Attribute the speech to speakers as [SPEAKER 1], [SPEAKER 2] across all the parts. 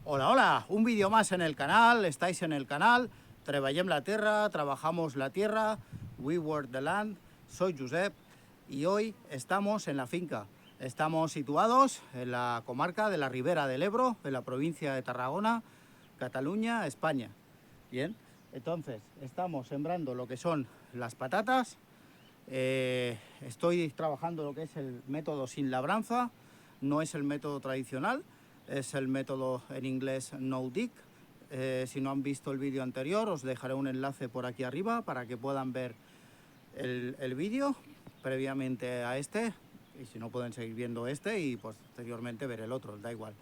[SPEAKER 1] Hola, hola, un vídeo más en el canal, estáis en el canal, Treballem la Tierra, trabajamos la tierra, we work the land, soy Josep y hoy estamos en la finca. Estamos situados en la comarca de la Ribera del Ebro, en la provincia de Tarragona, Cataluña, España. Bien, entonces estamos sembrando lo que son las patatas, estoy trabajando lo que es el método sin labranza, no es el método tradicional. Es el método en inglés no-dig. Si no han visto el vídeo anterior, os dejaré un enlace por aquí arriba para que puedan ver el vídeo previamente a este. Y si no, pueden seguir viendo este y posteriormente ver el otro, da igual.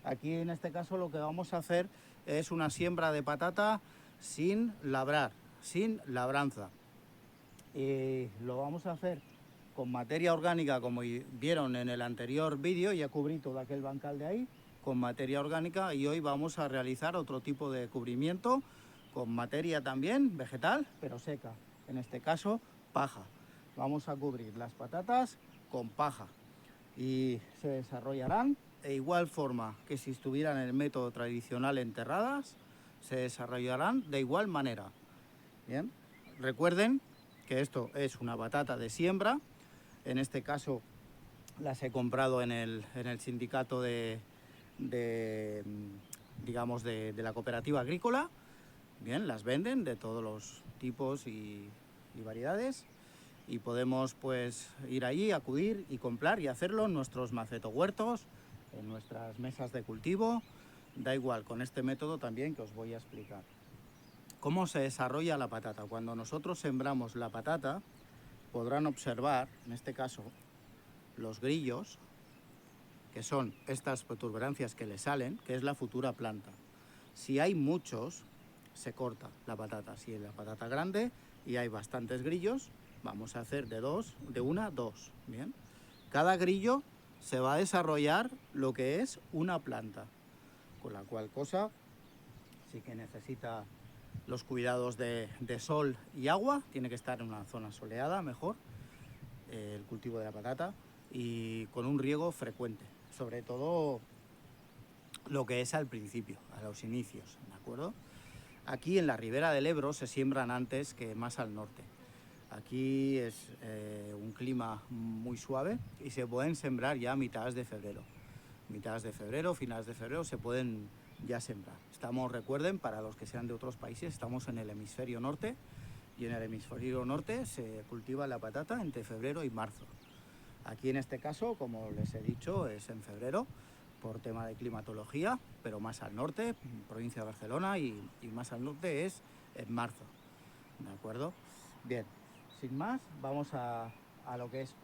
[SPEAKER 1] Aquí en este caso lo que vamos a hacer es una siembra de patata sin labrar, sin labranza. Y lo vamos a hacer con materia orgánica, como vieron en el anterior vídeo. Ya cubrí todo aquel bancal de ahí con materia orgánica, y hoy vamos a realizar otro tipo de cubrimiento con materia también vegetal, pero seca, en este caso paja. Vamos a cubrir las patatas con paja y se desarrollarán de igual forma que si estuvieran en el método tradicional enterradas, se desarrollarán de igual manera. Bien, recuerden que esto es una patata de siembra. En este caso las he comprado en el sindicato digamos de la cooperativa agrícola. Bien, las venden de todos los tipos y variedades, y podemos pues ir allí, acudir y comprar y hacerlo en nuestros macetohuertos, en nuestras mesas de cultivo, da igual, con este método también que os voy a explicar. ¿Cómo se desarrolla la patata? Cuando nosotros sembramos la patata, podrán observar, en este caso, los grillos, que son estas protuberancias que le salen, que es la futura planta. Si hay muchos, se corta la patata. Si es la patata grande y hay bastantes grillos, vamos a hacer de una a dos. Bien, cada grillo se va a desarrollar lo que es una planta, con la cual cosa sí que necesita los cuidados de sol y agua. Tiene que estar en una zona soleada mejor, el cultivo de la patata, y con un riego frecuente, sobre todo lo que es al principio, a los inicios, ¿de acuerdo? Aquí en la Ribera del Ebro se siembran antes que más al norte. Aquí es un clima muy suave y se pueden sembrar ya a mitades de febrero. Mitades de febrero, finales de febrero se pueden ya sembrar. Estamos, recuerden, para los que sean de otros países, estamos en el hemisferio norte, y en el hemisferio norte se cultiva la patata entre febrero y marzo. Aquí en este caso, como les he dicho, es en febrero por tema de climatología, pero más al norte, provincia de Barcelona, y más al norte es en marzo, ¿de acuerdo? Bien, sin más, vamos a lo que es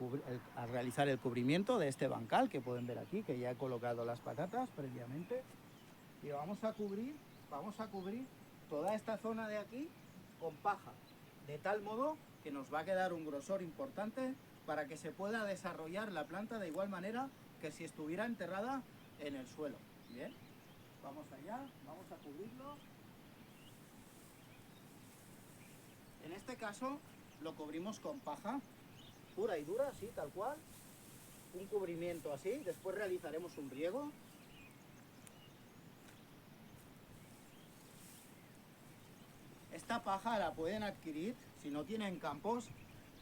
[SPEAKER 1] a realizar el cubrimiento de este bancal que pueden ver aquí, que ya he colocado las patatas previamente, y vamos a cubrir toda esta zona de aquí con paja, de tal modo que nos va a quedar un grosor importante para que se pueda desarrollar la planta de igual manera que si estuviera enterrada en el suelo. Bien, vamos allá, vamos a cubrirlo. En este caso lo cubrimos con paja pura y dura, así, tal cual, un cubrimiento así. Después realizaremos un riego. Esta paja la pueden adquirir, si no tienen campos,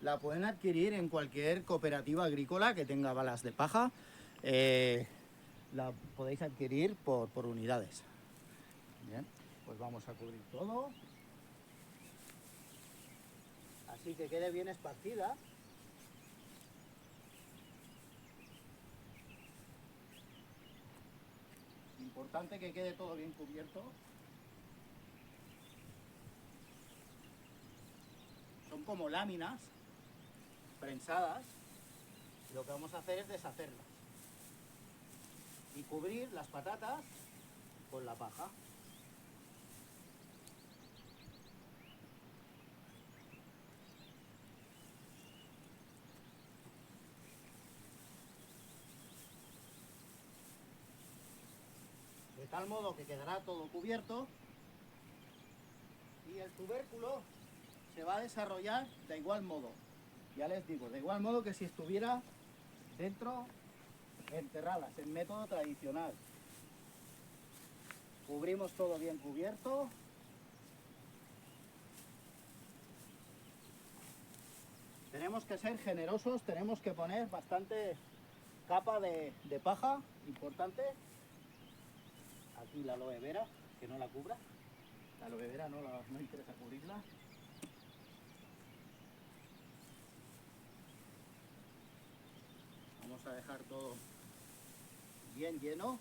[SPEAKER 1] la pueden adquirir en cualquier cooperativa agrícola que tenga balas de paja. La podéis adquirir por unidades. Bien, pues vamos a cubrir todo, así que quede bien esparcida. Importante que quede todo bien cubierto. Son como láminas prensadas, y lo que vamos a hacer es deshacerlas y cubrir las patatas con la paja. De tal modo que quedará todo cubierto, y el tubérculo se va a desarrollar de igual modo. Ya les digo, de igual modo que si estuviera dentro, enterradas, en método tradicional. Cubrimos todo bien cubierto. Tenemos que ser generosos, tenemos que poner bastante capa de paja, importante. Aquí la aloe vera, que no la cubra. La aloe vera no interesa cubrirla. Vamos a dejar todo bien lleno.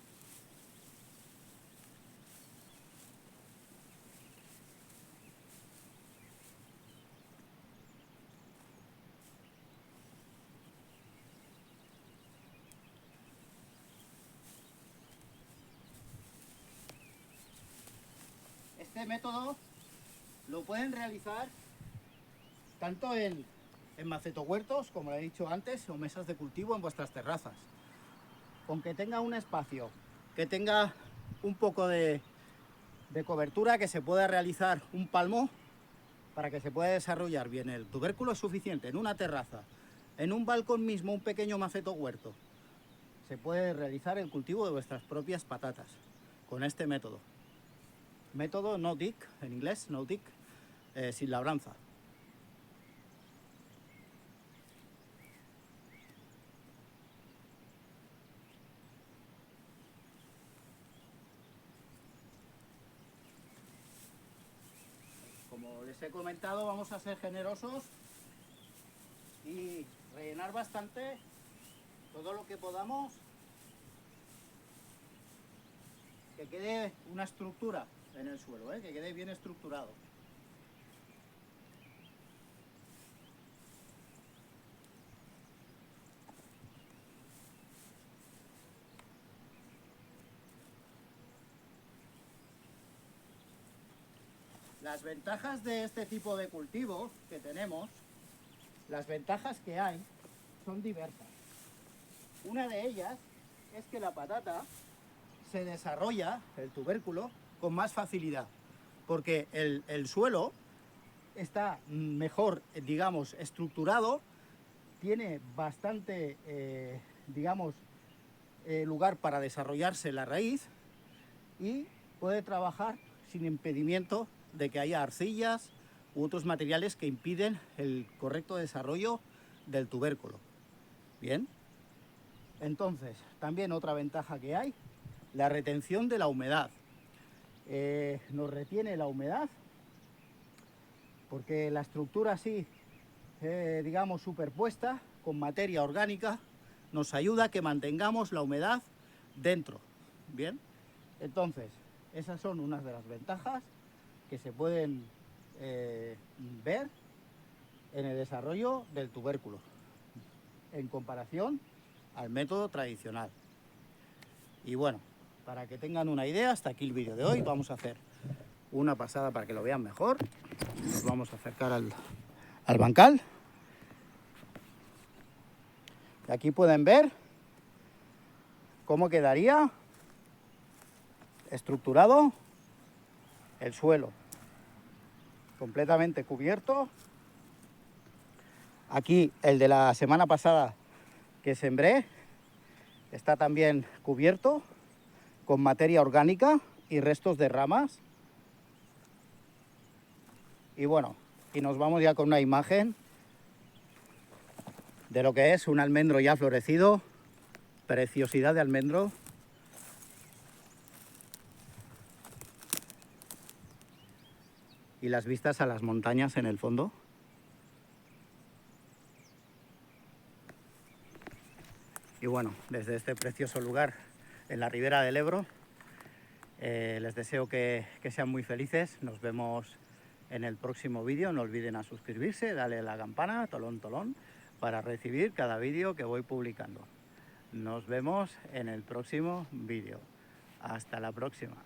[SPEAKER 1] Este método lo pueden realizar tanto en macetohuertos, como le he dicho antes, o mesas de cultivo en vuestras terrazas. Con que tenga un espacio, que tenga un poco de cobertura, que se pueda realizar un palmo para que se pueda desarrollar bien el tubérculo, es suficiente. En una terraza, en un balcón mismo, un pequeño macetohuerto, se puede realizar el cultivo de vuestras propias patatas con este método. Método no-dig, en inglés, no-dig, sin labranza. Como les he comentado, vamos a ser generosos y rellenar bastante todo lo que podamos, que quede una estructura en el suelo, que quede bien estructurado. Las ventajas de este tipo de cultivo que tenemos, las ventajas que hay, son diversas. Una de ellas es que la patata se desarrolla, el tubérculo, con más facilidad, porque el suelo está mejor, digamos, estructurado, tiene bastante, lugar para desarrollarse la raíz y puede trabajar sin impedimento de que haya arcillas u otros materiales que impiden el correcto desarrollo del tubérculo. Bien, entonces, también otra ventaja que hay, la retención de la humedad. Nos retiene la humedad porque la estructura así, digamos, superpuesta con materia orgánica, nos ayuda a que mantengamos la humedad dentro. Bien, entonces, esas son unas de las ventajas que se pueden ver en el desarrollo del tubérculo en comparación al método tradicional. Y bueno, para que tengan una idea, hasta aquí el vídeo de hoy. Vamos a hacer una pasada para que lo vean mejor. Nos vamos a acercar al bancal. Y aquí pueden ver cómo quedaría estructurado el suelo, completamente cubierto. Aquí el de la semana pasada que sembré está también cubierto con materia orgánica y restos de ramas. Y bueno, y nos vamos ya con una imagen de lo que es un almendro ya florecido, preciosidad de almendro. Y las vistas a las montañas en el fondo. Y bueno, desde este precioso lugar en la ribera del Ebro, les deseo que sean muy felices. Nos vemos en el próximo vídeo. No olviden a suscribirse, darle a la campana, tolón, tolón, para recibir cada vídeo que voy publicando. Nos vemos en el próximo vídeo. Hasta la próxima.